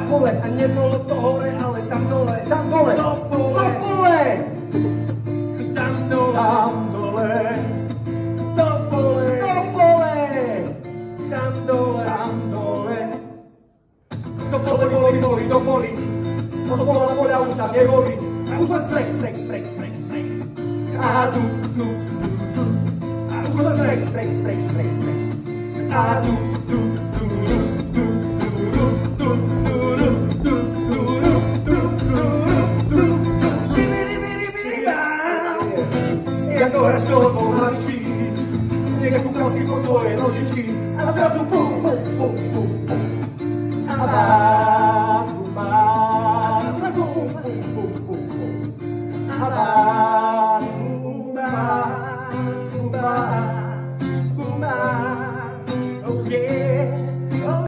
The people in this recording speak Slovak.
pole. A nebolo to hore, ale tam dole. Tam dole. Do pole. Do pole. Tam dole. Tam dole. Do pole. Do pole. Tam dole. Tam dole. Do pole, boli, do poli. Do pola, poľa už tam neboli. A už len sprek. A tu. A už len sprek. A tu. Jak to hraš toho z hlavičky, niekde kúkal si po svoje nožičky a zrazu pum. A